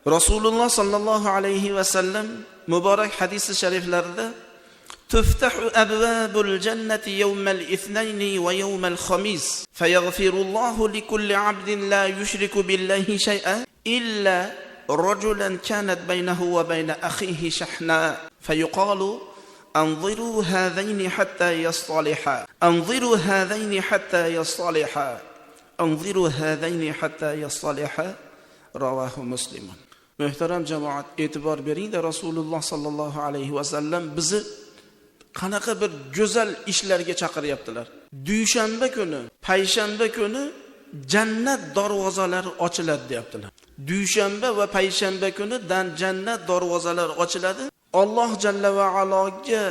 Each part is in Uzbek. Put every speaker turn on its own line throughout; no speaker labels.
Rasululloh sallallohu alayhi va sallam muborak hadisi shariflarida تفتح أبواب الجنة يوم الاثنين ويوم الخميس فيغفر الله لكل عبد لا يشرك بالله شيئا إلا رجلا كانت بينه وبين أخيه شحناء فيقال انظروا هذين حتى يصطلحا انظروا هذين حتى يصطلحا انظروا هذين حتى يصطلحا رواه مسلم. Muhtaram jamoat, e'tibor beringlar, Rasululloh sallallohu alayhi va sallam bizni qanaqa bir go'zal ishlarga chaqiryaptilar. Dushanba kuni, payshanba kuni jannat darvozalari ochiladi deyaptilar. Dushanba va payshanba kuni jannat darvozalari ochiladi. Alloh jalla va aloga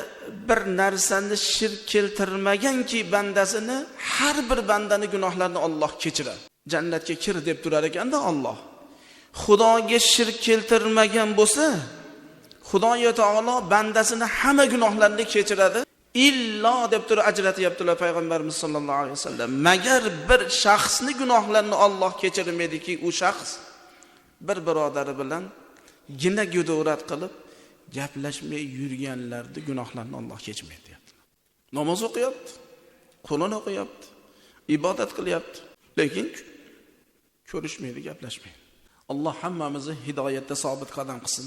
bir narsani shirk keltirmaganki bandasini, har bir bandani gunohlarini Alloh kechiradi. Jannatga kir deb turar ekanda Alloh. Xudoga shirk keltirmagan bo'lsa, Xudoyo taolo bandasini hamma gunohlarini kechiradi. Illo deb turib ajratyaptilar payg'ambarimiz sollallohu alayhi vasallam. Magar bir shaxsni gunohlarini Alloh kechirmaydiki, u shaxs bir birodari bilan gina gudorat qilib gaplashmay yurganlarning gunohlarini Alloh kechirmaydi deyapti. Namoz o'qiyapti, Qur'on o'qiyapti, ibodat qilyapti, lekin ko'rishmaydi, gaplashmaydi. Alloh hammamizni hidoyatda sobit qadam qilsin.